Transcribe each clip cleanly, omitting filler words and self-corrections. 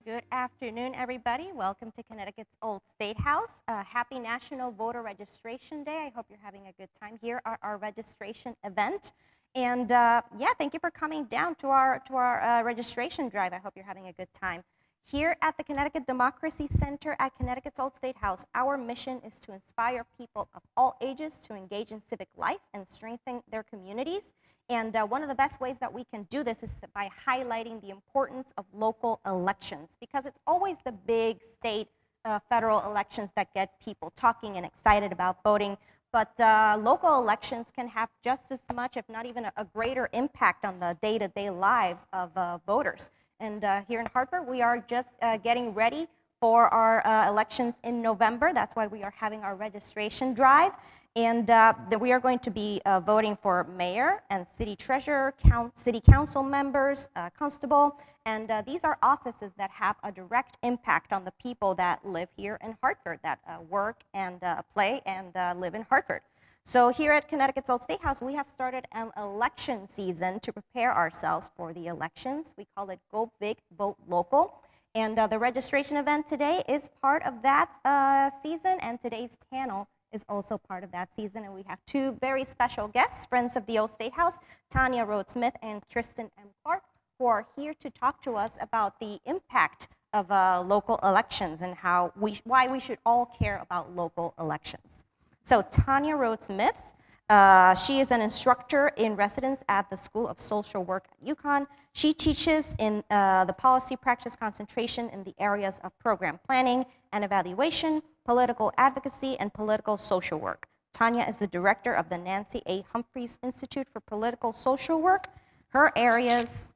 Good afternoon, everybody. Welcome to Connecticut's Old State House. Happy National Voter Registration Day. I hope you're having a good time here at our registration event. And yeah, thank you for coming down to our registration drive. I hope you're having a good time. Here at the Connecticut Democracy Center at Connecticut's Old State House, our mission is to inspire people of all ages to engage in civic life and strengthen their communities. And one of the best ways that we can do this is by highlighting the importance of local elections, because it's always the big state, federal elections that get people talking and excited about voting. But local elections can have just as much, if not even a greater impact on the day-to-day lives of voters. And here in Hartford, we are just getting ready for our elections in November. That's why we are having our registration drive. And we are going to be voting for mayor and city treasurer, city council members, constable. And these are offices that have a direct impact on the people that live here in Hartford, that work and play and live in Hartford. So here at Connecticut's Old State House, we have started an election season to prepare ourselves for the elections. We call it Go Big, Vote Local. And the registration event today is part of that season, and today's panel is also part of that season. And we have two very special guests, friends of the Old State House, Tanya Rhodes Smith and Kristen Clark, who are here to talk to us about the impact of local elections and why we should all care about local elections. So Tanya Rhodes Smith, she is an instructor in residence at the School of Social Work at UConn. She teaches in the policy practice concentration in the areas of program planning and evaluation, political advocacy, and political social work. Tanya is the director of the Nancy A. Humphreys Institute for Political Social Work. Her areas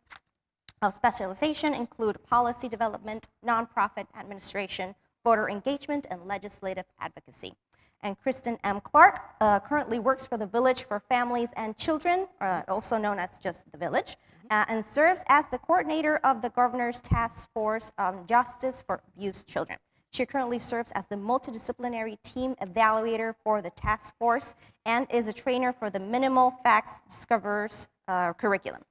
of specialization include policy development, nonprofit administration, voter engagement, and legislative advocacy. And Kristen Clark currently works for the Village for Families and Children, also known as just the Village, and serves as the coordinator of the Governor's Task Force on Justice for Abused Children. She currently serves as the multidisciplinary team evaluator for the task force and is a trainer for the Minimal Facts Discoverers curriculum.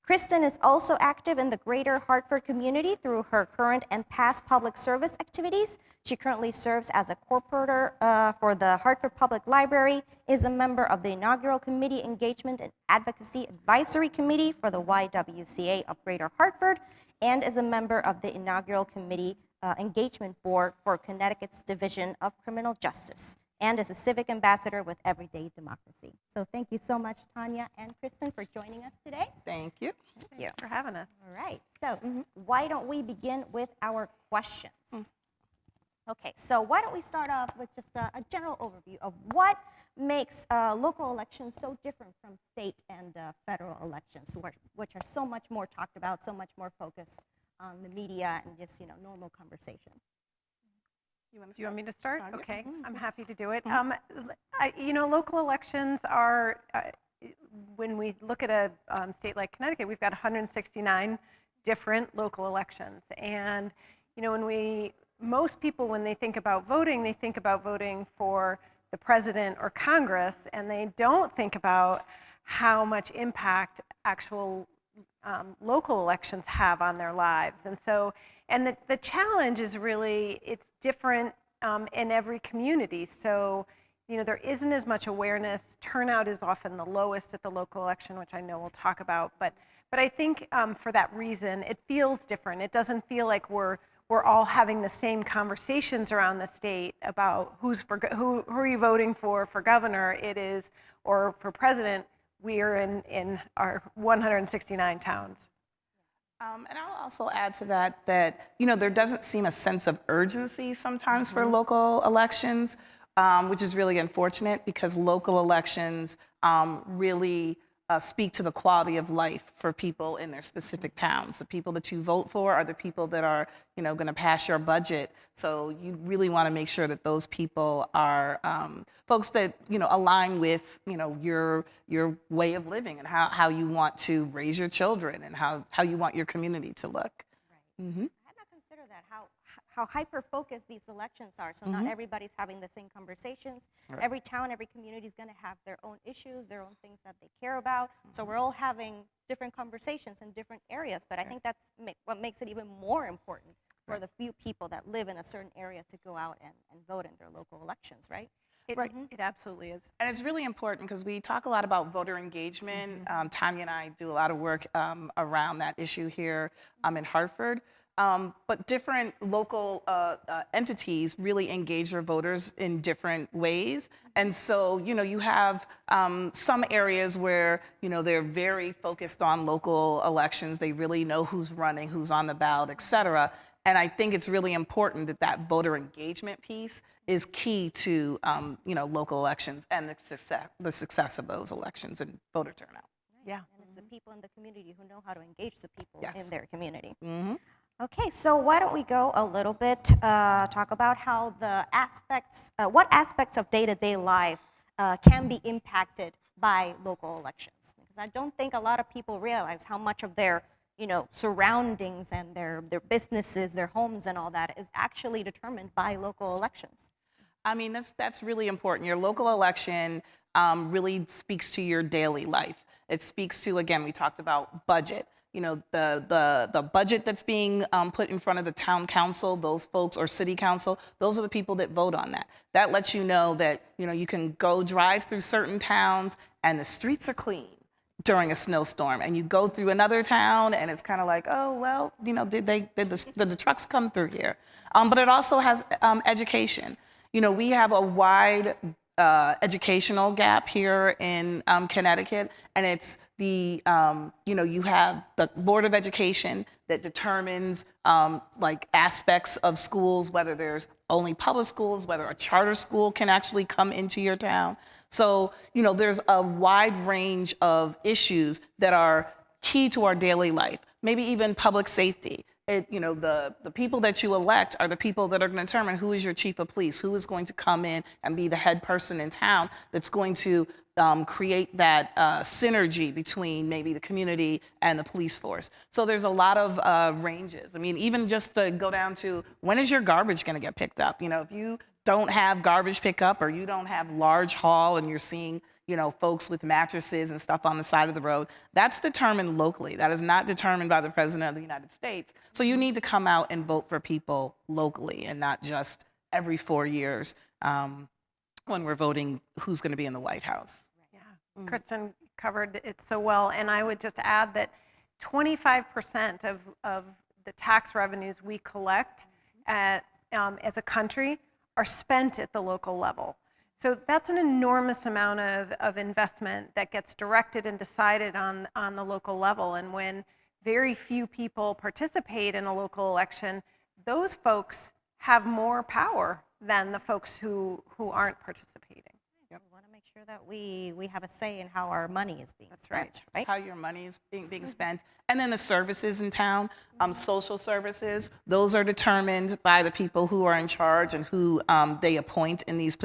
Kristen is also active in the greater Hartford community through her current and past public service activities. She currently serves as a corporator for the Hartford Public Library, is a member of the inaugural Committee Engagement and Advocacy Advisory Committee for the YWCA of Greater Hartford, and is a member of the inaugural Committee Engagement Board for Connecticut's Division of Criminal Justice, and is a civic ambassador with Everyday Democracy. So thank you so much, Tanya and Kristen, for joining us today. Thank you. Thank you for having us. All right, so why don't we begin with our questions? Okay, so why don't we start off with just a general overview of what makes local elections so different from state and federal elections, which are so much more talked about, so much more focused on the media and just normal conversation. Do you want me to start? Okay, I'm happy to do it. Local elections are, when we look at a state like Connecticut, we've got 169 different local elections. And, most people, when they think about voting for the president or Congress, and they don't think about how much impact actual local elections have on their lives. And so, the challenge is really, it's different in every community. So, there isn't as much awareness. Turnout is often the lowest at the local election, which I know we'll talk about. But I think for that reason, it feels different. It doesn't feel like we're all having the same conversations around the state about who are you voting for governor. It is, or for president. We are in our 169 towns. And I'll also add to that there doesn't seem a sense of urgency sometimes for local elections, which is really unfortunate, because local elections really speak to the quality of life for people in their specific towns. The people that you vote for are the people that are going to pass your budget. So you really want to make sure that those people are folks that align with your way of living and how you want to raise your children and how you want your community to look. Right. I had not considered that, how hyper-focused these elections are. So not everybody's having the same conversations. Right. Every town, every community is going to have their own issues, their own things that they care about. So we're all having different conversations in different areas. But I think that's what makes it even more important for the few people that live in a certain area to go out and vote in their local elections, right? It absolutely is. And it's really important because we talk a lot about voter engagement. Tanya and I do a lot of work around that issue here in Hartford. But different local entities really engage their voters in different ways. And so, you have some areas where, they're very focused on local elections. They really know who's running, who's on the ballot, et cetera. And I think it's really important that that voter engagement piece is key to, local elections and the success of those elections and voter turnout. Yeah. And it's the people in the community who know how to engage the people Yes. in their community. Mm-hmm. Okay, so why don't we go a little bit, talk about how what aspects of day-to-day life can be impacted by local elections. Because I don't think a lot of people realize how much of their surroundings and their businesses, their homes and all that is actually determined by local elections. I mean, that's really important. Your local election really speaks to your daily life. It speaks to, again, we talked about budget. The budget that's being put in front of the town council, those folks, or city council, those are the people that vote on that. That lets you know that, you can go drive through certain towns and the streets are clean during a snowstorm, and you go through another town and it's kind of like, oh, well, did the trucks come through here? But it also has education. We have a wide educational gap here in Connecticut, and it's you have the Board of Education that determines aspects of schools, whether there's only public schools, whether a charter school can actually come into your town. So, there's a wide range of issues that are key to our daily life, maybe even public safety. The people that you elect are the people that are going to determine who is your chief of police, who is going to come in and be the head person in town that's going to create that synergy between maybe the community and the police force. So there's a lot of ranges. I mean, even just to go down to when is your garbage going to get picked up? If you don't have garbage pickup or you don't have large haul and you're seeing folks with mattresses and stuff on the side of the road, that's determined locally. That is not determined by the President of the United States. So you need to come out and vote for people locally and not just every 4 years when we're voting who's going to be in the White House. Yeah, Kristen covered it so well, and I would just add that 25% of the tax revenues we collect as a country are spent at the local level. So that's an enormous amount of investment that gets directed and decided on the local level. And when very few people participate in a local election, those folks have more power than the folks who aren't participating. Yep. We want to make sure that we have a say in how our money is being spent, right? How your money is being spent. And then the services in town, social services, those are determined by the people who are in charge and who they appoint in these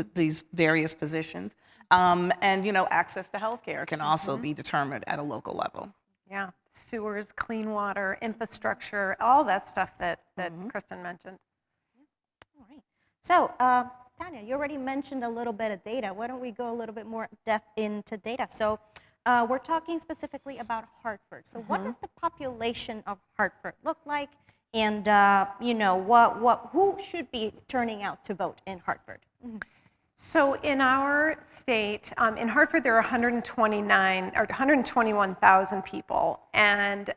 various positions. And, access to healthcare can also be determined at a local level. Yeah, sewers, clean water, infrastructure, all that stuff that Kristen mentioned. All right. So, Tanya, you already mentioned a little bit of data. Why don't we go a little bit more depth into data? So we're talking specifically about Hartford. So what does the population of Hartford look like? And, who should be turning out to vote in Hartford? So in our state, in Hartford, there are 121,000 people, and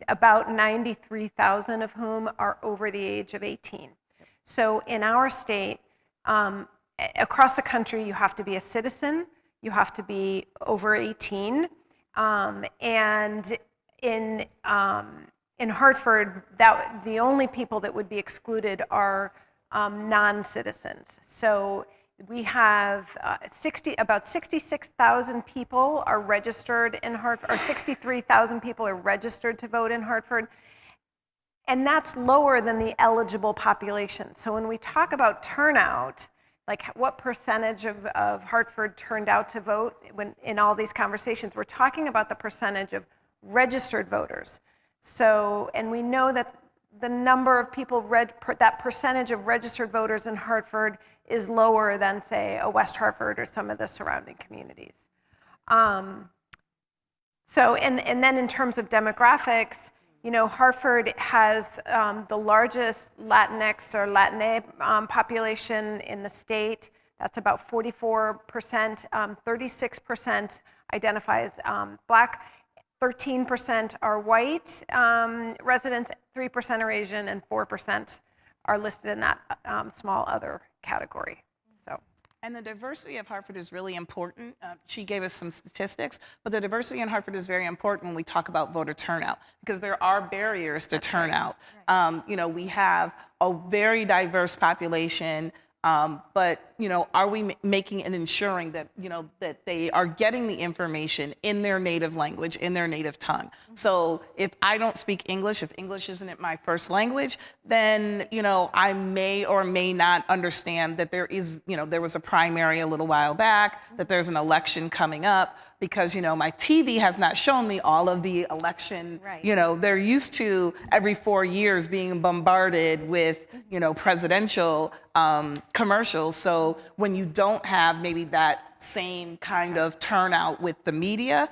about 93,000 of whom are over the age of 18. So in our state, across the country, you have to be a citizen, you have to be over 18, and in Hartford, the only people that would be excluded are non-citizens. So we have about 66,000 people are registered in Hartford, or 63,000 people are registered to vote in Hartford. And that's lower than the eligible population. So when we talk about turnout, like what percentage of Hartford turned out to vote in all these conversations, we're talking about the percentage of registered voters. So, and we know that the number of people, that percentage of registered voters in Hartford is lower than, say, a West Hartford or some of the surrounding communities. So, and then in terms of demographics, You know, Hartford has the largest Latinx or Latinx population in the state. That's about 44%. 36% identify as Black. 13% are white residents, 3% are Asian, and 4% are listed in that small other category. So. And the diversity of Hartford is really important. She gave us some statistics, but the diversity in Hartford is very important when we talk about voter turnout, because there are barriers to turnout. Right. You know, we have a very diverse population, but, you know, are we making and ensuring that, you know, that they are getting the information in their native language, in their native tongue? Mm-hmm. So if I don't speak English, if English isn't my first language, then, you know, I may or may not understand that there is, you know, there was a primary a little while back, that there's an election coming up, because, you know, my TV has not shown me all of the election, right. You know, they're used to every 4 years being bombarded with, you know, presidential commercials. So when you don't have maybe that same kind of turnout with the media,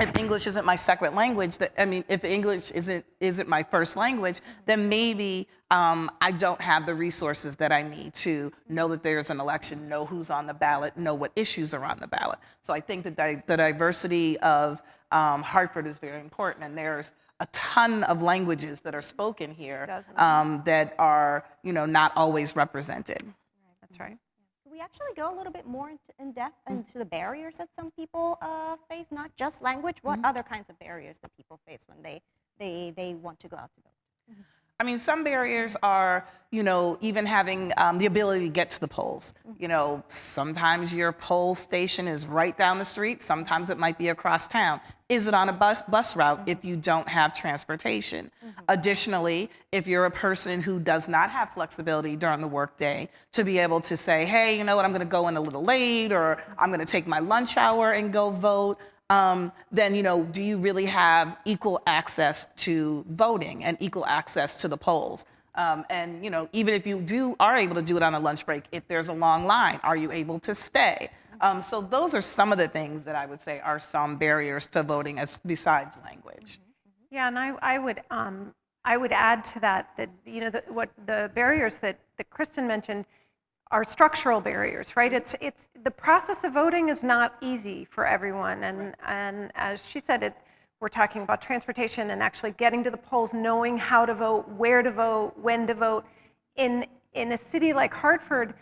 if English isn't my second language, if English isn't my first language, then maybe I don't have the resources that I need to know that there's an election, know who's on the ballot, know what issues are on the ballot. So I think that the diversity of Hartford is very important, and there's a ton of languages that are spoken here that are, you know, not always represented. That's right. We actually go a little bit more in depth into the barriers that some people face, not just language. What other kinds of barriers that people face when they want to go out to vote? I mean, some barriers are, you know, even having the ability to get to the polls. You know, sometimes your poll station is right down the street. Sometimes it might be across town. Is it on a bus route if you don't have transportation? Additionally, if you're a person who does not have flexibility during the workday to be able to say, hey, you know what, I'm going to go in a little late, or I'm going to take my lunch hour and go vote. Then, you know, do you really have equal access to voting and equal access to the polls? And, you know, even if you are able to do it on a lunch break, if there's a long line, are you able to stay? So those are some of the things that I would say are some barriers to voting besides language. Yeah, and I would add to that you know, what the barriers that Kristen mentioned are structural barriers, right? It's the process of voting is not easy for everyone, and as she said, we're talking about transportation and actually getting to the polls, knowing how to vote, where to vote, when to vote. In a city like Hartford,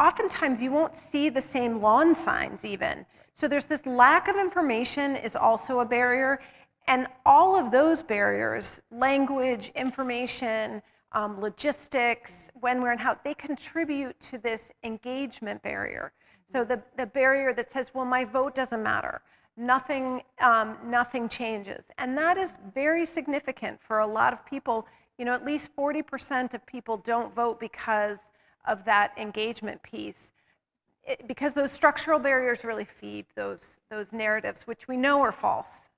oftentimes you won't see the same lawn signs even. So there's this lack of information is also a barrier, and all of those barriers, language, information, logistics, when, where, and how, they contribute to this engagement barrier. So the barrier that says, well, my vote doesn't matter. Nothing changes. And that is very significant for a lot of people. You know, at least 40% of people don't vote because of that engagement piece. Because those structural barriers really feed those narratives, which we know are false.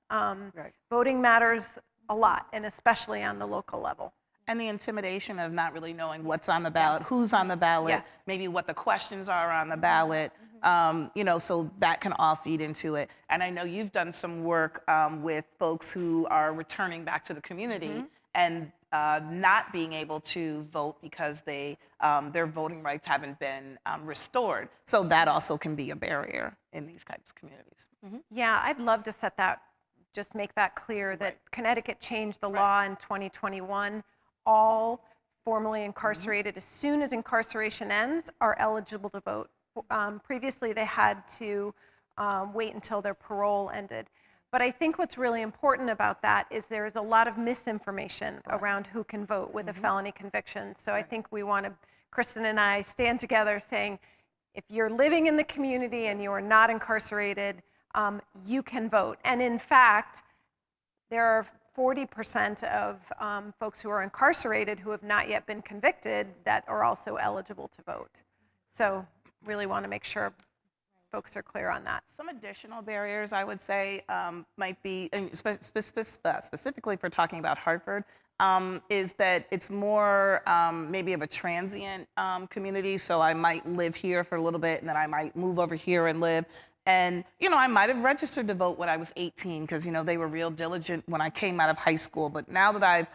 Voting matters a lot, and especially on the local level. And the intimidation of not really knowing what's on the ballot, who's on the ballot, maybe what the questions are on the ballot, you know, so that can all feed into it. And I know you've done some work with folks who are returning back to the community and not being able to vote because their voting rights haven't been restored. So that also can be a barrier in these types of communities. Yeah, I'd love to just make that clear that Connecticut changed the law in 2021. All formerly incarcerated, as soon as incarceration ends, are eligible to vote. Previously, they had to wait until their parole ended. But I think what's really important about that is there is a lot of misinformation around who can vote with a felony conviction. So I think we want to, Kristen and I, stand together saying, if you're living in the community and you are not incarcerated, you can vote. And in fact, there are 40% of folks who are incarcerated who have not yet been convicted that are also eligible to vote. So really want to make sure folks are clear on that. Some additional barriers, I would say, might be, specifically for talking about Hartford, is that it's more maybe of a transient community. So I might live here for a little bit, and then I might move over here and live. And, I might have registered to vote when I was 18 because, they were real diligent when I came out of high school. But now that I've,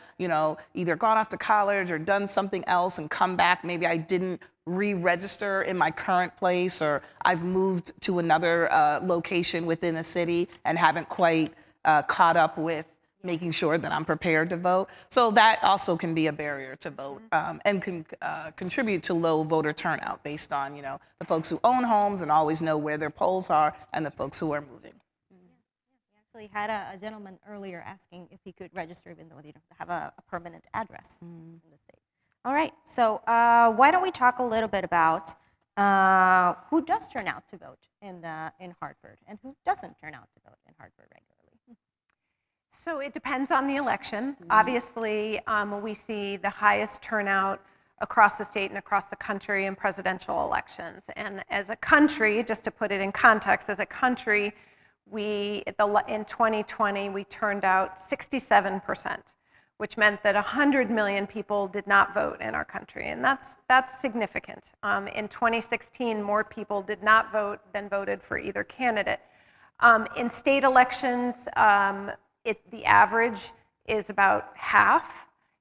either gone off to college or done something else and come back, maybe I didn't re-register in my current place, or I've moved to another location within the city and haven't quite caught up with making sure that I'm prepared to vote. So that also can be a barrier to vote, and can contribute to low voter turnout based on, the folks who own homes and always know where their polls are, and the folks who are moving. We actually had a gentleman earlier asking if he could register even though they don't have a permanent address in the state. All right, so why don't we talk a little bit about who does turn out to vote in Hartford and who doesn't turn out to vote in Hartford regularly? So it depends on the election. Obviously, we see the highest turnout across the state and across the country in presidential elections. And as a country, just to put it in context, as a country, in 2020, we turned out 67%, which meant that 100 million people did not vote in our country. And that's significant. In 2016, more people did not vote than voted for either candidate. In state elections, the average is about half,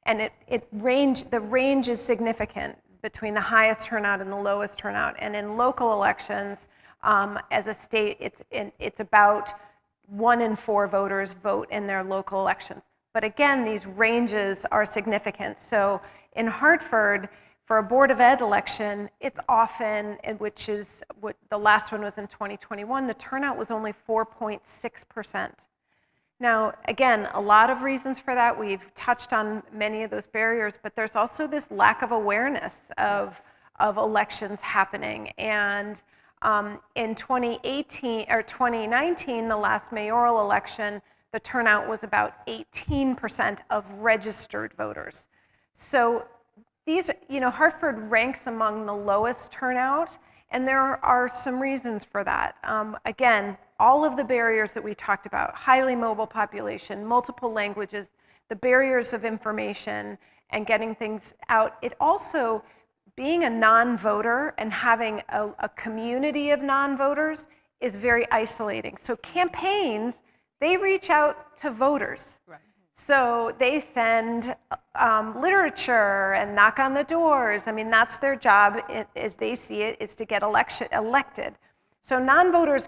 and the range is significant between the highest turnout and the lowest turnout. And in local elections, as a state, it's about 1 in 4 voters vote in their local elections. But again, these ranges are significant. So in Hartford, for a Board of Ed election, it's often, which is what the last one was in 2021, the turnout was only 4.6%. Now, again, a lot of reasons for that. We've touched on many of those barriers, but there's also this lack of awareness of elections happening. And in 2019, the last mayoral election, the turnout was about 18% of registered voters. So these, Hartford ranks among the lowest turnout, and there are some reasons for that. Again, all of the barriers that we talked about, highly mobile population, multiple languages, the barriers of information and getting things out. It also, being a non-voter and having a community of non-voters is very isolating. So campaigns, they reach out to voters. Right. So they send literature and knock on the doors. I mean, that's their job, as they see it, is to get elected. So non-voters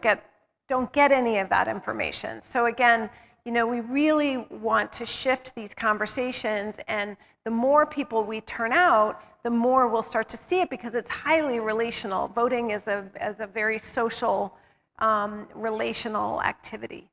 don't get any of that information. So again, we really want to shift these conversations, and the more people we turn out, the more we'll start to see it, because it's highly relational. Voting is a very social, relational activity.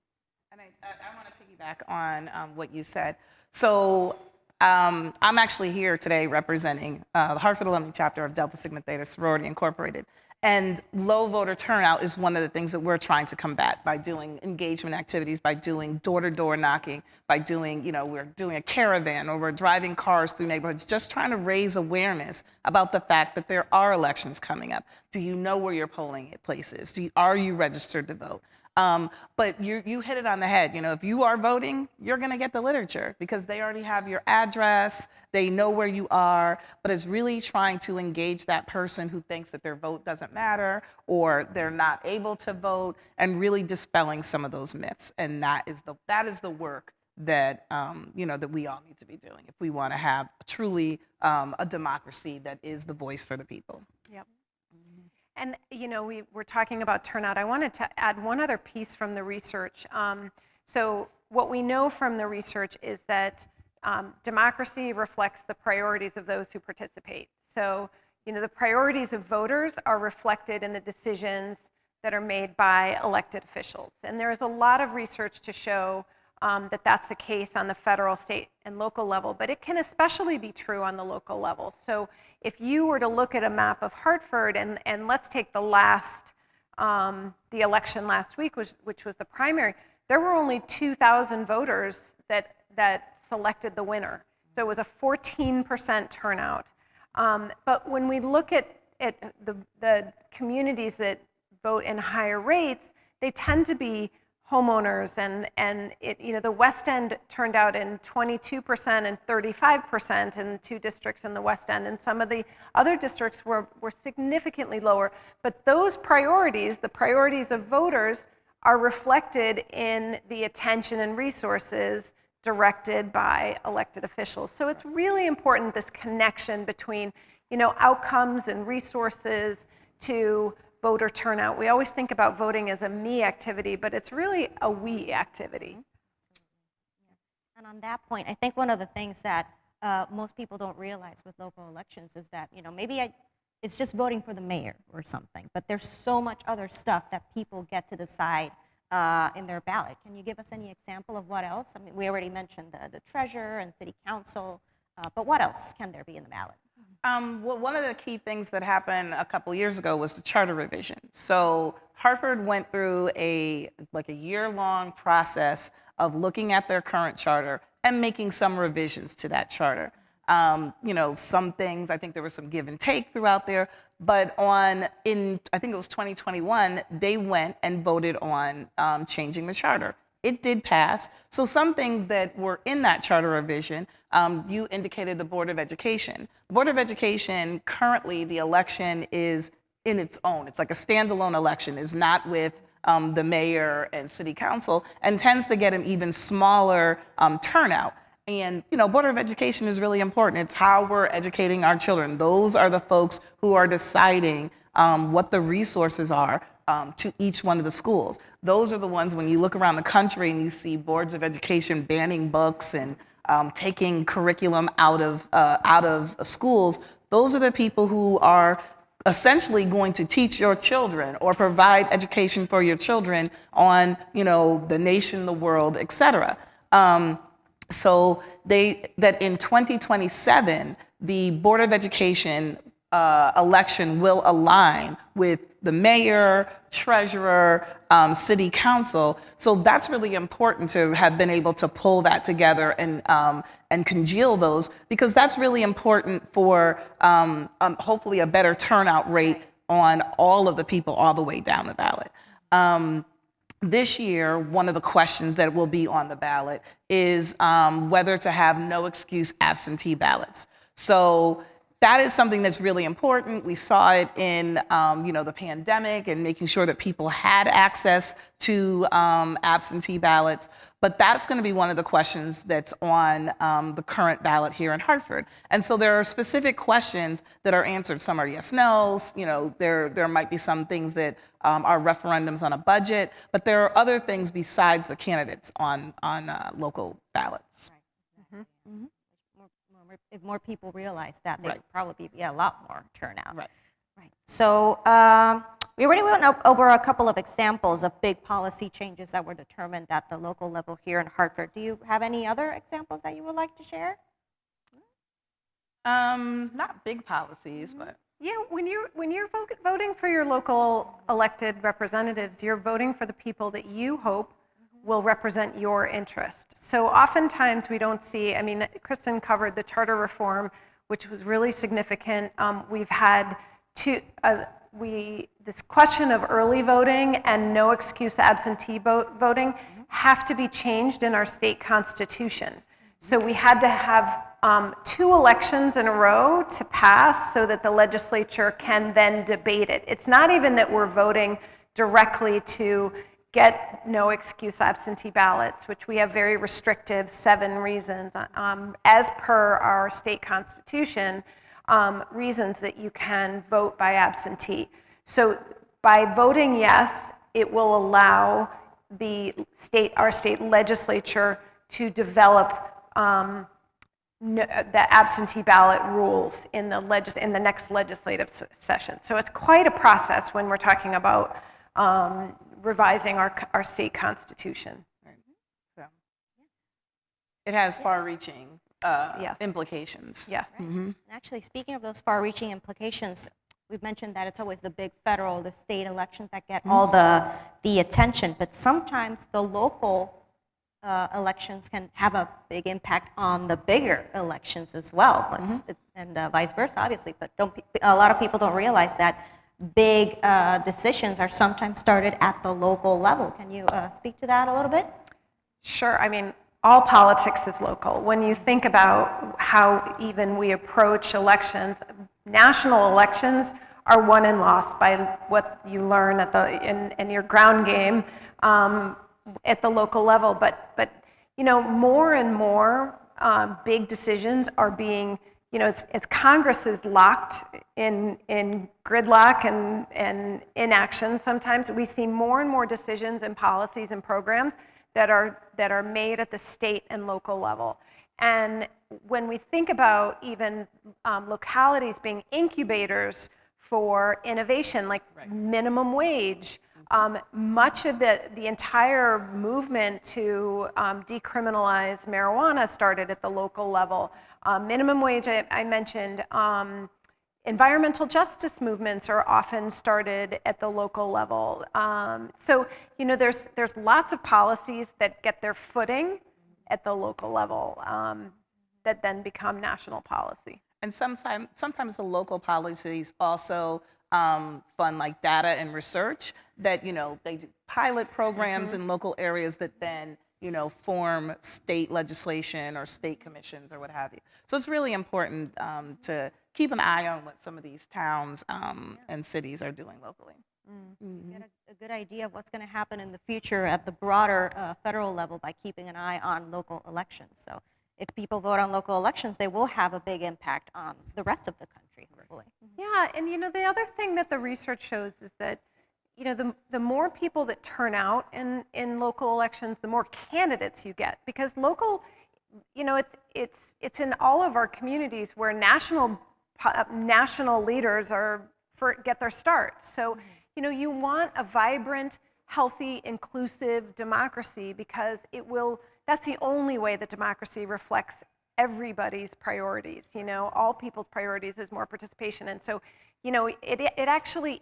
And I want to piggyback on what you said. So I'm actually here today representing the Hartford Alumnae chapter of Delta Sigma Theta Sorority Incorporated. And low voter turnout is one of the things that we're trying to combat by doing engagement activities, by doing door-to-door knocking, by doing, we're doing a caravan, or we're driving cars through neighborhoods, just trying to raise awareness about the fact that there are elections coming up. Do you know where your polling place is? Are you registered to vote? But you hit it on the head. If you are voting, you're going to get the literature because they already have your address, they know where you are, but it's really trying to engage that person who thinks that their vote doesn't matter or they're not able to vote, and really dispelling some of those myths. And that is the work that, that we all need to be doing if we want to have truly a democracy that is the voice for the people. Yep. And we were talking about turnout. I wanted to add one other piece from the research. So what we know from the research is that democracy reflects the priorities of those who participate. So the priorities of voters are reflected in the decisions that are made by elected officials. And there is a lot of research to show that that's the case on the federal, state, and local level, but it can especially be true on the local level. So if you were to look at a map of Hartford, and let's take the election last week, which was the primary, there were only 2,000 voters that selected the winner. So it was a 14% turnout. But when we look at the communities that vote in higher rates, they tend to be homeowners, and it, the West End turned out in 22% and 35% in 2 districts in the West End, and some of the other districts were significantly lower. But those priorities, the priorities of voters, are reflected in the attention and resources directed by elected officials. So it's really important, this connection between, outcomes and resources to voter turnout. We always think about voting as a me activity, but it's really a we activity. And on that point, I think one of the things that most people don't realize with local elections is that, maybe it's just voting for the mayor or something, but there's so much other stuff that people get to decide in their ballot. Can you give us any example of what else? I mean, we already mentioned the treasurer and city council, but what else can there be in the ballot? Well, one of the key things that happened a couple years ago was the charter revision. So Hartford went through a year-long process of looking at their current charter and making some revisions to that charter. Some things, I think there was some give and take throughout there, but I think it was 2021, they went and voted on changing the charter. It did pass. So some things that were in that charter revision, you indicated the Board of Education. The Board of Education, currently the election is in its own. It's like a standalone election. It's not with the mayor and city council, and tends to get an even smaller turnout. And, Board of Education is really important. It's how we're educating our children. Those are the folks who are deciding what the resources are to each one of the schools. Those are the ones, when you look around the country and you see boards of education banning books and taking curriculum out of schools, those are the people who are essentially going to teach your children or provide education for your children on, the nation, the world, et cetera. So that in 2027, the Board of Education election will align with the mayor, treasurer, city council. So that's really important to have been able to pull that together and congeal those, because that's really important for hopefully a better turnout rate on all of the people all the way down the ballot. This year, one of the questions that will be on the ballot is whether to have no excuse absentee ballots. So that is something that's really important. We saw it in the pandemic and making sure that people had access to absentee ballots. But that's going to be one of the questions that's on the current ballot here in Hartford. And so there are specific questions that are answered. Some are yes, no's. There might be some things that are referendums on a budget, but there are other things besides the candidates on local ballots. Right. Mm-hmm. If more people realize that, there would probably be a lot more turnout. Right. So we already went over a couple of examples of big policy changes that were determined at the local level here in Hartford. Do you have any other examples that you would like to share? Not big policies, but Yeah, when you're voting for your local elected representatives, you're voting for the people that you hope will represent your interest. So oftentimes we don't see, Kristen covered the charter reform, which was really significant. We've had this question of early voting and no excuse absentee voting have to be changed in our state constitution. So we had to have 2 elections in a row to pass so that the legislature can then debate it. It's not even that we're voting directly to get no excuse absentee ballots, which we have very restrictive 7 reasons, as per our state constitution, reasons that you can vote by absentee. So by voting yes, it will allow our state legislature to develop the absentee ballot rules in the next legislative session. So it's quite a process when we're talking about revising our state constitution. Right. So it has far-reaching implications. Yes. Right. Mm-hmm. And actually, speaking of those far-reaching implications, we've mentioned that it's always the big federal, the state elections that get all the attention, but sometimes the local elections can have a big impact on the bigger elections as well, and vice versa, obviously. But a lot of people don't realize that big decisions are sometimes started at the local level. Can you speak to that a little bit? Sure. I mean, all politics is local. When you think about how even we approach elections, national elections are won and lost by what you learn at in your ground game at the local level. But more and more big decisions are being, as Congress is locked in gridlock and inaction, sometimes we see more and more decisions and policies and programs that are made at the state and local level. And when we think about even localities being incubators for innovation, like minimum wage, much of the entire movement to decriminalize marijuana started at the local level. Minimum wage, I mentioned, environmental justice movements are often started at the local level. So, there's lots of policies that get their footing at the local level that then become national policy. And sometimes the local policies also fund like data and research that, they do pilot programs in local areas that then, form state legislation or state commissions or what have you. So it's really important to keep an eye on what some of these towns and cities are doing locally. Get a good idea of what's going to happen in the future at the broader federal level by keeping an eye on local elections. So if people vote on local elections, they will have a big impact on the rest of the country, hopefully. Yeah, and the other thing that the research shows is that the more people that turn out in local elections, the more candidates you get, because local, it's in all of our communities where national leaders get their start. So you want a vibrant, healthy, inclusive democracy, because that's the only way that democracy reflects everybody's priorities. All people's priorities is more participation. And so, it actually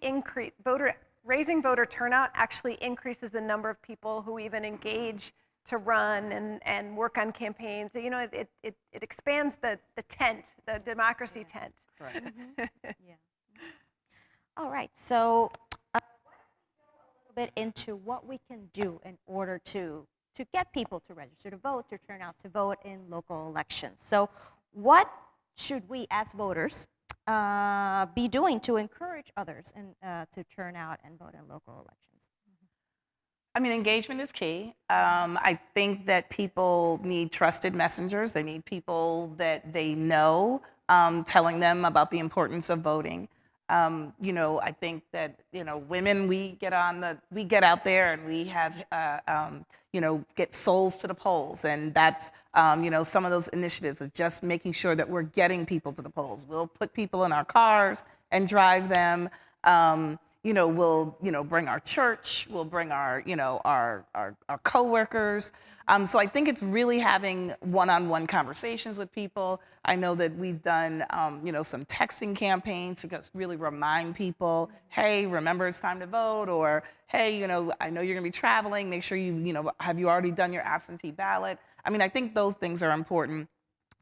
raising voter turnout actually increases the number of people who even engage to run and work on campaigns. It expands the tent, the democracy tent. Right. Yeah. All right, so why don't we go a little bit into what we can do in order to get people to register to vote, to turn out to vote in local elections. So what should we as voters be doing to encourage others to turn out and vote in local elections? I mean, engagement is key. I think that people need trusted messengers. They need people that they know telling them about the importance of voting. I think that, women, we get out there and we have, get souls to the polls. And that's, some of those initiatives of just making sure that we're getting people to the polls. We'll put people in our cars and drive them. We'll, bring our church, we'll bring our coworkers. So I think it's really having one-on-one conversations with people. I know that we've done, some texting campaigns to just really remind people, hey, remember it's time to vote, or hey, I know you're gonna be traveling, make sure have you already done your absentee ballot? I mean, I think those things are important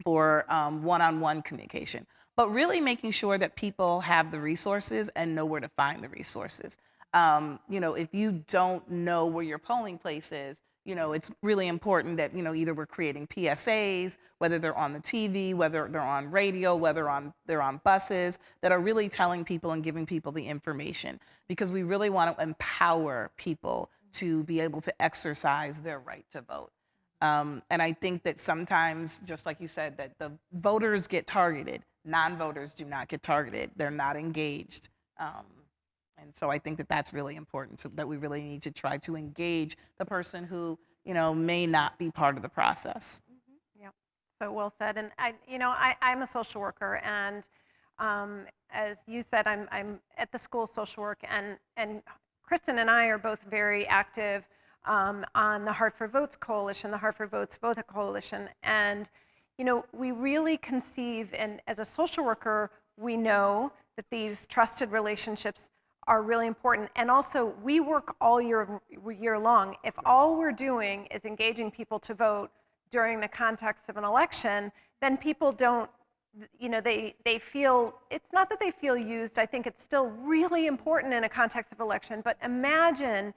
for one-on-one communication. But really making sure that people have the resources and know where to find the resources. If you don't know where your polling place is, it's really important that, either we're creating PSAs, whether they're on the TV, whether they're on radio, whether they're on buses, that are really telling people and giving people the information, because we really want to empower people to be able to exercise their right to vote. And I think that sometimes, just like you said, that the voters get targeted. Non-voters do not get targeted. They're not engaged. And so I think that that's really important, so that we really need to try to engage the person who, may not be part of the process. Mm-hmm. Yep. So well said. And I'm a social worker, and as you said, I'm at the School of Social Work, and Kristen and I are both very active on the Hartford Votes Coalition, the Hartford Votes Coalition, and we really conceive, and as a social worker, we know that these trusted relationships are really important. And also, we work all year long. If all we're doing is engaging people to vote during the context of an election, then people don't they feel, it's not that they feel used, I think it's still really important in a context of election, but imagine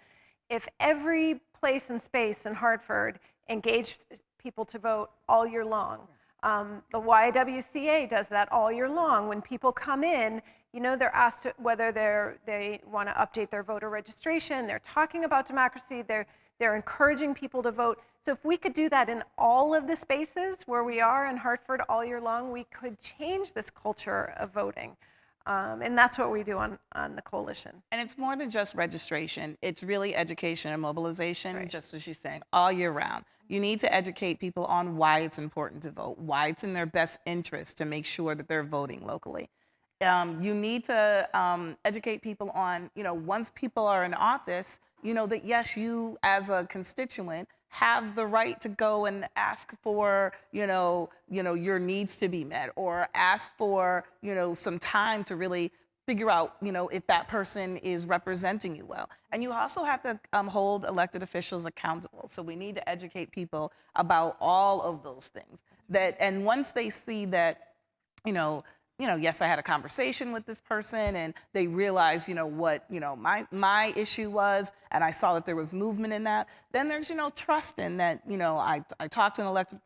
if every place and space in Hartford engaged people to vote all year long. The YWCA does that all year long. When people come in, they're asked whether they want to update their voter registration, they're talking about democracy, they're encouraging people to vote. So if we could do that in all of the spaces where we are in Hartford all year long, we could change this culture of voting. And that's what we do on the coalition. And it's more than just registration. It's really education and mobilization, Right. just as she's saying, all year round. You need to educate people on why it's important to vote, why it's in their best interest to make sure that they're voting locally. You need to educate people on, once people are in office, that yes, you as a constituent have the right to go and ask for, your needs to be met, or ask for, some time to really figure out, if that person is representing you well. And you also have to hold elected officials accountable. So we need to educate people about all of those things. And once they see that, yes, I had a conversation with this person and they realized, what, my issue was, and I saw that there was movement in that, then there's, trust in that, I talked to an elected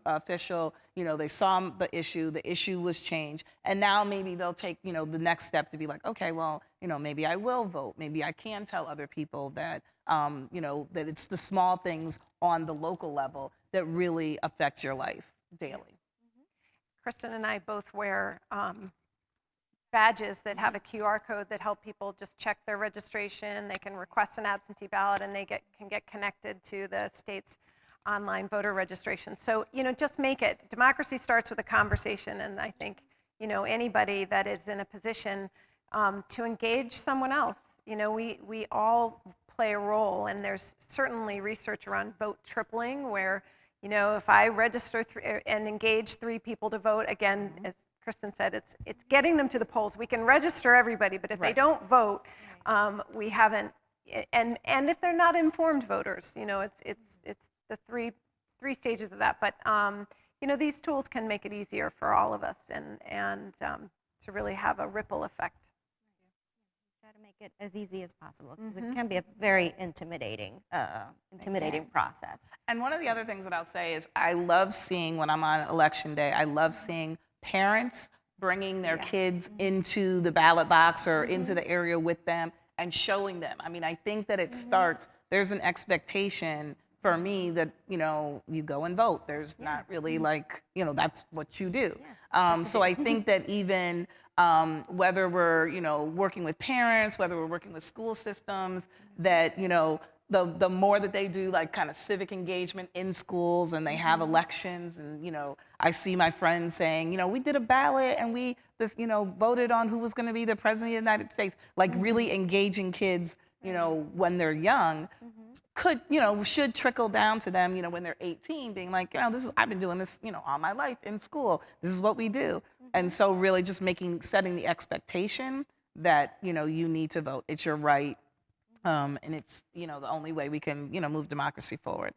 official, they saw the issue was changed, and now maybe they'll take, the next step to be like, okay, well, maybe I will vote. Maybe I can tell other people that, that it's the small things on the local level that really affect your life daily. Kristen and I both wear badges that have a QR code that help people just check their registration. They can request an absentee ballot, and they can get connected to the state's online voter registration. So, just make it. Democracy starts with a conversation, and I think, anybody that is in a position to engage someone else, we all play a role, and there's certainly research around vote tripling where, if I register and engage 3 people to vote, again, as Kristen said, it's getting them to the polls. We can register everybody, but if they don't vote, we haven't. And if they're not informed voters, it's the three stages of that. But these tools can make it easier for all of us, and to really have a ripple effect. Try to make it as easy as possible, because it can be a very intimidating process. And one of the other things that I'll say is I love seeing, when I'm on election day, I love seeing parents bringing their kids into the ballot box or into the area with them and showing them. I mean, I think that it starts, there's an expectation for me that, you go and vote. There's not really like, that's what you do. So I think that even whether we're, working with parents, whether we're working with school systems, that, the more that they do like kind of civic engagement in schools, and they have elections, and, I see my friends saying, we did a ballot and we voted on who was going to be the president of the United States, like really engaging kids, when they're young, should trickle down to them, when they're 18, being like, I've been doing this, all my life in school. This is what we do. And so really just setting the expectation that, you need to vote. It's your right. And it's, the only way we can, move democracy forward.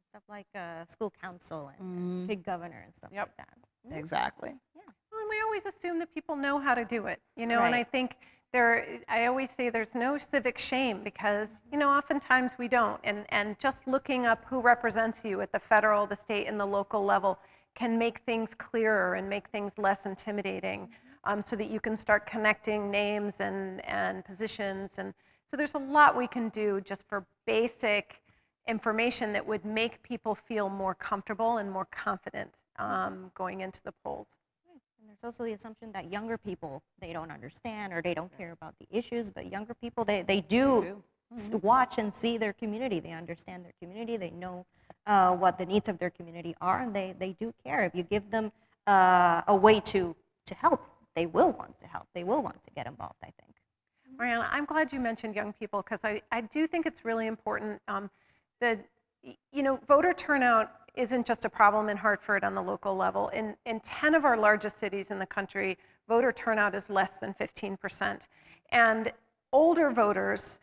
Stuff like school council and kid governor and stuff like that. Exactly. Yeah. Well, and we always assume that people know how to do it, and Right. I think I always say there's no civic shame, because, oftentimes we don't. And just looking up who represents you at the federal, the state, and the local level can make things clearer and make things less intimidating, so that you can start connecting names and positions. And so there's a lot we can do just for basic information that would make people feel more comfortable and more confident going into the polls. And there's also the assumption that younger people, they don't understand or they don't care about the issues, but younger people, they do watch and see their community. They understand their community. They know what the needs of their community are, and they do care. If you give them a way to help, they will want to help. They will want to get involved, I think. Mariana, I'm glad you mentioned young people, because I do think it's really important that, voter turnout isn't just a problem in Hartford on the local level. In 10 of our largest cities in the country, voter turnout is less than 15%. And older voters,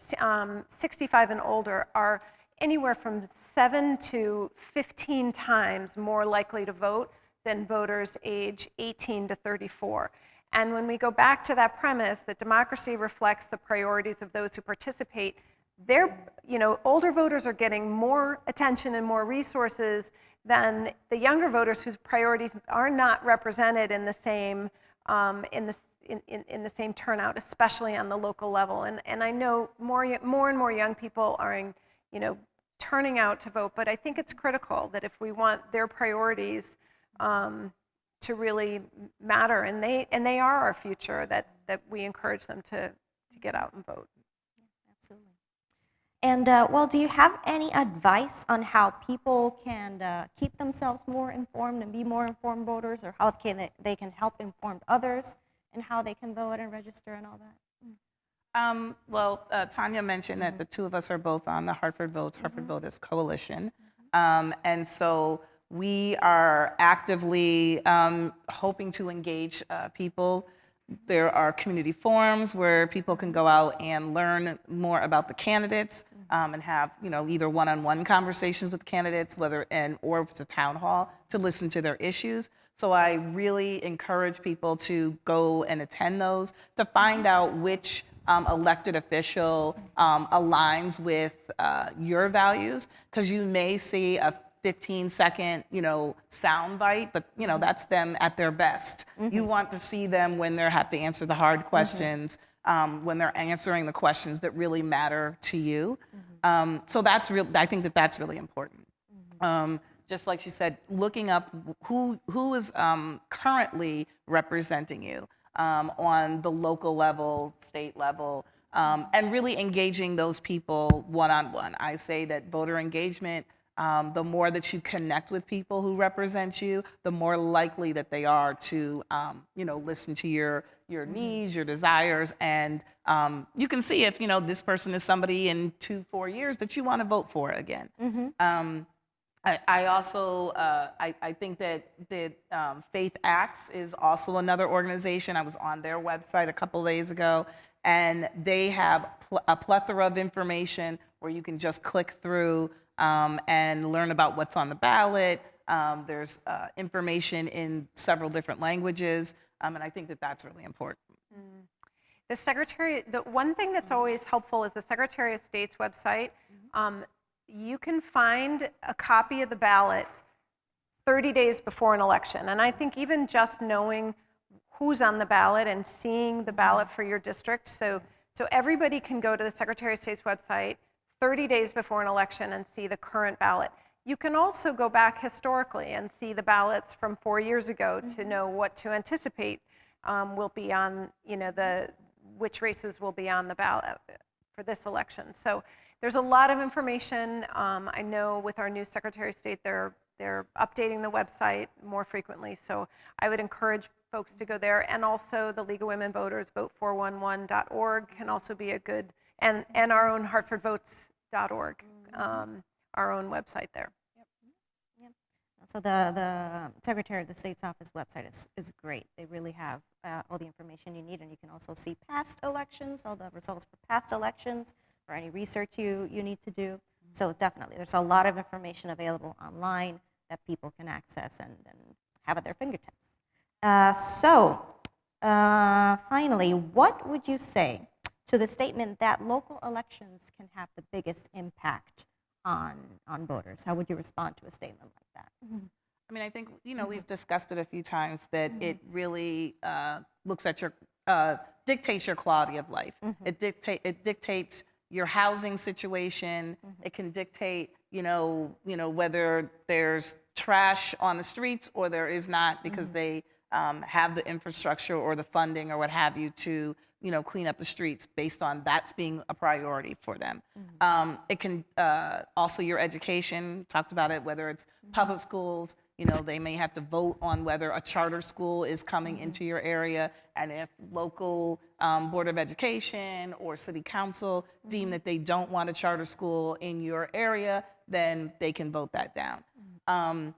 65 and older, are anywhere from 7 to 15 times more likely to vote than voters age 18 to 34. And when we go back to that premise that democracy reflects the priorities of those who participate, older voters are getting more attention and more resources than the younger voters whose priorities are not represented in the same in the same turnout, especially on the local level. And I know more and more young people are turning out to vote, but I think it's critical that if we want their priorities to really matter, and they are our future, that we encourage them to get out and vote. Absolutely. And well, do you have any advice on how people can keep themselves more informed and be more informed voters, or how they can help inform others and how they can vote and register and all that? Well, Tanya mentioned that the two of us are both on the Hartford Voters Coalition. And so we are actively hoping to engage people. There are community forums where people can go out and learn more about the candidates and have, either one-on-one conversations with candidates, or if it's a town hall, to listen to their issues. So I really encourage people to go and attend those to find out which elected official aligns with your values, because you may see a 15-second, sound bite, but that's them at their best. You want to see them when they have to answer the hard questions, when they're answering the questions that really matter to you. So that's real. I think that's really important. Just like she said, looking up who is currently representing you on the local level, state level, and really engaging those people one-on-one. I say that voter engagement, the more that you connect with people who represent you, the more likely that they are to, listen to your needs, your desires, and you can see if, this person is somebody in 2-4 years that you want to vote for again. I also, I think that Faith Acts is also another organization. I was on their website a couple days ago, and they have a plethora of information where you can just click through and learn about what's on the ballot. There's information in several different languages, and I think that that's really important. The one thing that's always helpful is the Secretary of State's website. You can find a copy of the ballot 30 days before an election. And I think even just knowing who's on the ballot and seeing the ballot for your district, so everybody can go to the Secretary of State's website 30 days before an election and see the current ballot. You can also go back historically and see the ballots from 4 years ago to know what to anticipate will be on, which races will be on the ballot for this election. So there's a lot of information. I know with our new Secretary of State, they're updating the website more frequently. So I would encourage folks to go there. And also the League of Women Voters, vote411.org can also be a good, and our own hartfordvotes.org, our own website there. Yep. So the Secretary of the State's office website is great. They really have all the information you need, and you can also see past elections, all the results for past elections, or any research you need to do. So definitely, there's a lot of information available online that people can access and have at their fingertips. Finally, what would you say to the statement that local elections can have the biggest impact on voters? How would you respond to a statement like that? I mean, I think, we've discussed it a few times that it really looks at dictates your quality of life. It dictates your housing situation. It can dictate, whether there's trash on the streets or there is not, because they have the infrastructure or the funding or what have you to, clean up the streets based on that's being a priority for them. It can also your education, talked about it, whether it's public schools, they may have to vote on whether a charter school is coming into your area, and if local Board of Education or City Council deem that they don't want a charter school in your area, then they can vote that down. When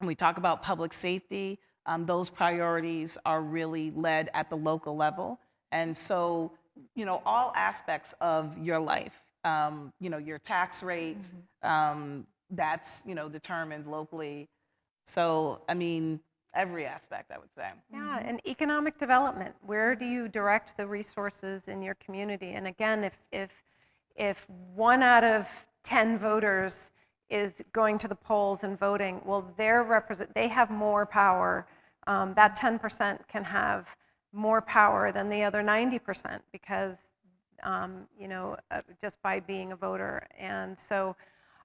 we talk about public safety, those priorities are really led at the local level. And so, all aspects of your life, your tax rate, that's, determined locally. So, I mean, every aspect, I would say. Yeah, and economic development. Where do you direct the resources in your community? And again, if 1 out of 10 voters is going to the polls and voting, well, they have more power. That 10% can have more power than the other 90% because, just by being a voter. And so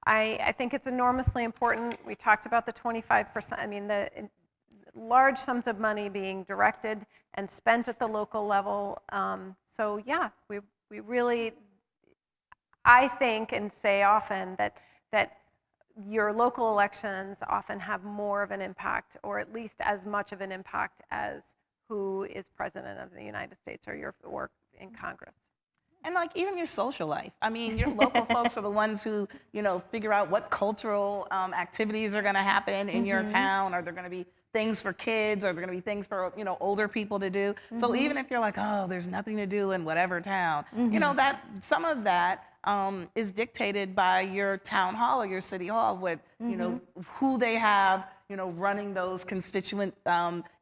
I think it's enormously important. We talked about the 25%. I mean, the large sums of money being directed and spent at the local level. So yeah, we really, I think and say often that your local elections often have more of an impact, or at least as much of an impact as who is president of the United States or your work in Congress. And like even your social life. I mean, your local folks are the ones who, figure out what cultural activities are going to happen in your town. Are there going to be things for kids? Are there going to be things for, older people to do? So even if you're like, oh, there's nothing to do in whatever town, that some of that is dictated by your town hall or your city hall with, who they have, running those constituent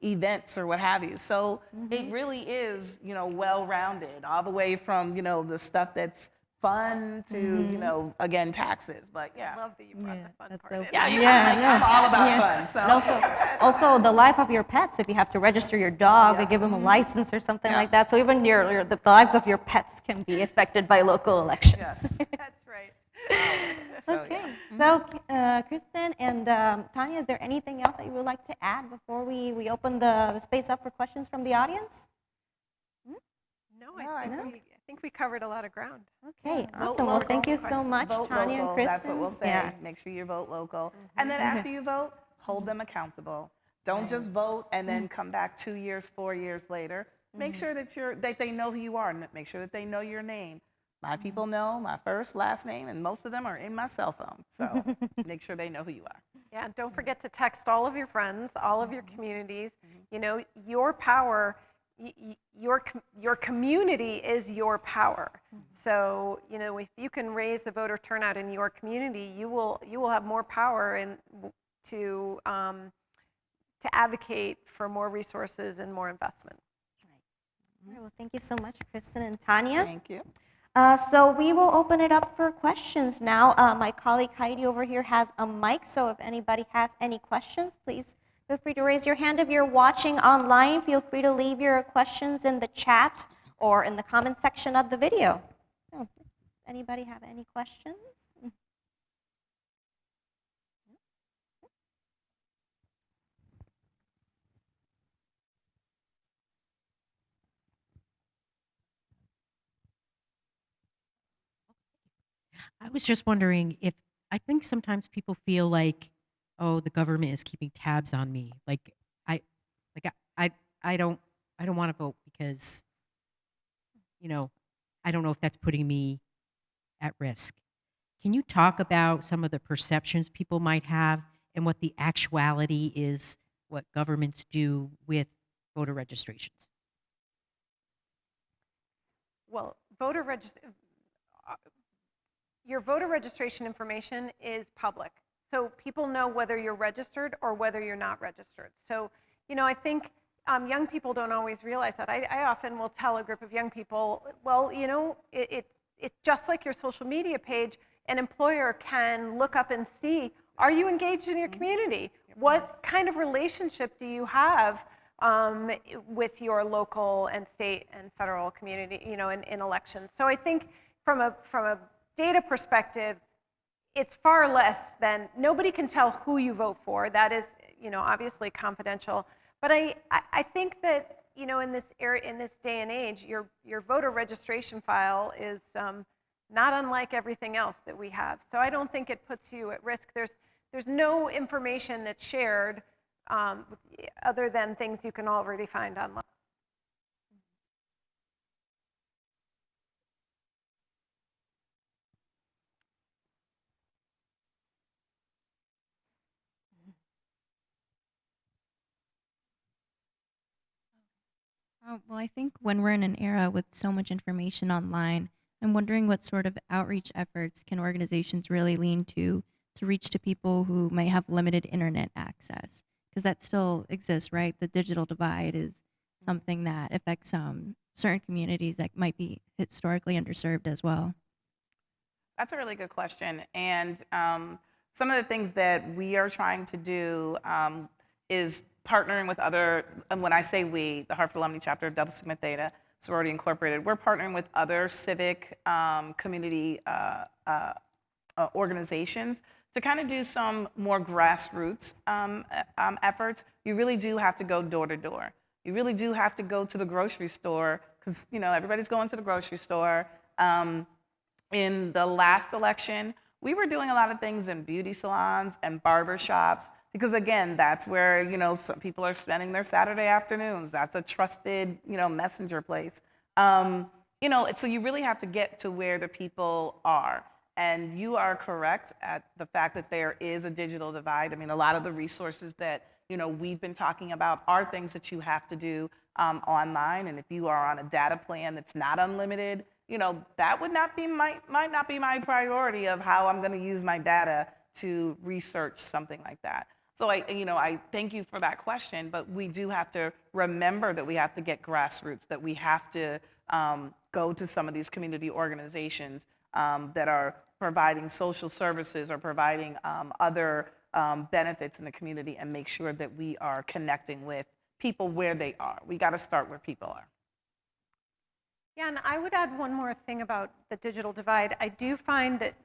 events or what have you. So it really is, well-rounded all the way from, the stuff that's fun to, again, taxes. But yeah. I love that you brought the fun part so in. I'm all about fun. So. And also the life of your pets. If you have to register your dog or give them a license or something like that. So even the lives of your pets can be affected by local elections. Yes. That's right. Okay. So, Kristen and Tanya, is there anything else that you would like to add before we open the space up for questions from the audience? No, I think we covered a lot of ground. Okay, awesome. Well, thank you so much, Vote Tanya local, and Kristen. that's what we'll say. Yeah. Make sure you vote local. And then after you vote, hold them accountable. Don't just vote and then come back 2 years, 4 years later. Make sure that they know who you are, and make sure that they know your name. My people know my first, last name, and most of them are in my cell phone. So make sure they know who you are. Yeah, and don't forget to text all of your friends, all of your communities. Your power, your community is your power. So, if you can raise the voter turnout in your community, you will have more power to advocate for more resources and more investment. All right, well, thank you so much, Kristen and Tanya. Thank you. So we will open it up for questions now. My colleague Heidi over here has a mic, so if anybody has any questions, please feel free to raise your hand. If you're watching online, feel free to leave your questions in the chat or in the comment section of the video. So, does anybody have any questions? I was just wondering if I think sometimes people feel like, oh, the government is keeping tabs on me. I don't want to vote because, I don't know if that's putting me at risk. Can you talk about some of the perceptions people might have and what the actuality is, what governments do with voter registrations? Well, your voter registration information is public. So people know whether you're registered or whether you're not registered. So, I think young people don't always realize that. I often will tell a group of young people, well, it's just like your social media page. An employer can look up and see, are you engaged in your community? What kind of relationship do you have with your local and state and federal community, in elections? So I think from a data perspective, it's far less than, nobody can tell who you vote for. That is, obviously confidential. But I think that, in this day and age, your voter registration file is not unlike everything else that we have. So I don't think it puts you at risk. There's no information that's shared other than things you can already find online. Well, I think when we're in an era with so much information online, I'm wondering what sort of outreach efforts can organizations really lean to reach to people who may have limited internet access. because that still exists, right? The digital divide is something that affects certain communities that might be historically underserved as well. That's a really good question. And some of the things that we are trying to do is partnering with other, and when I say we, the Hartford Alumni chapter of Delta Sigma Theta, Sorority Incorporated, we're partnering with other civic community organizations to kind of do some more grassroots efforts. You really do have to go door to door. You really do have to go to the grocery store because everybody's going to the grocery store. In the last election, we were doing a lot of things in beauty salons and barber shops because, again, that's where some people are spending their Saturday afternoons. That's a trusted messenger place. So you really have to get to where the people are. And you are correct at the fact that there is a digital divide. I mean, a lot of the resources that we've been talking about are things that you have to do online. And if you are on a data plan that's not unlimited, that would might not be my priority of how I'm going to use my data to research something like that. So I thank you for that question, but we do have to remember that we have to get grassroots, that we have to go to some of these community organizations that are providing social services or providing other benefits in the community and make sure that we are connecting with people where they are. We got to start where people are. Yeah, and I would add one more thing about the digital divide. I do find that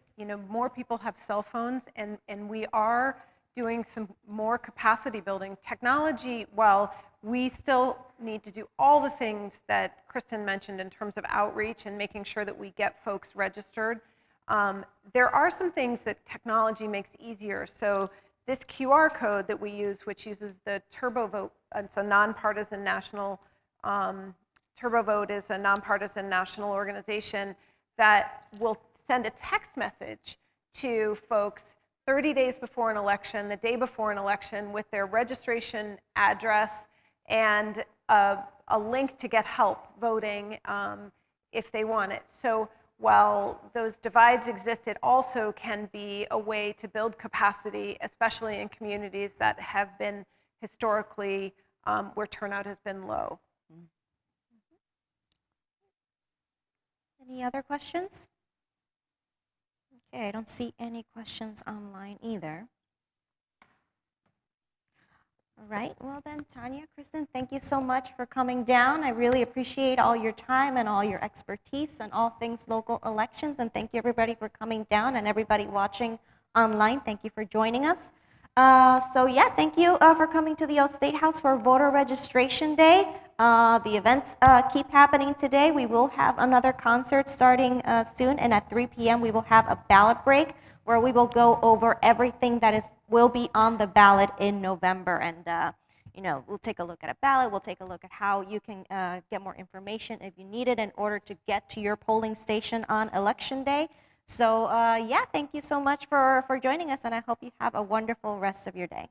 more people have cell phones, and we are doing some more capacity building. Technology, while we still need to do all the things that Kristen mentioned in terms of outreach and making sure that we get folks registered, there are some things that technology makes easier. So this QR code that we use, which uses the TurboVote, it's a nonpartisan national TurboVote is a nonpartisan national organization that will send a text message to folks 30 days before an election, the day before an election, with their registration address and a link to get help voting if they want it. So while those divides exist, it also can be a way to build capacity, especially in communities that have been historically where turnout has been low. Any other questions? Okay, I don't see any questions online either. All right, well then, Tanya, Kristen, thank you so much for coming down. I really appreciate all your time and all your expertise on all things local elections, and thank you everybody for coming down, and everybody watching online, thank you for joining us. So yeah, thank you for coming to the Old State House for Voter Registration Day. The events keep happening today. We will have another concert starting soon, and at 3 p.m. we will have a ballot break where we will go over everything that will be on the ballot in November. And we'll take a look at a ballot. We'll take a look at how you can get more information if you need it in order to get to your polling station on Election Day. So yeah, thank you so much for joining us, and I hope you have a wonderful rest of your day.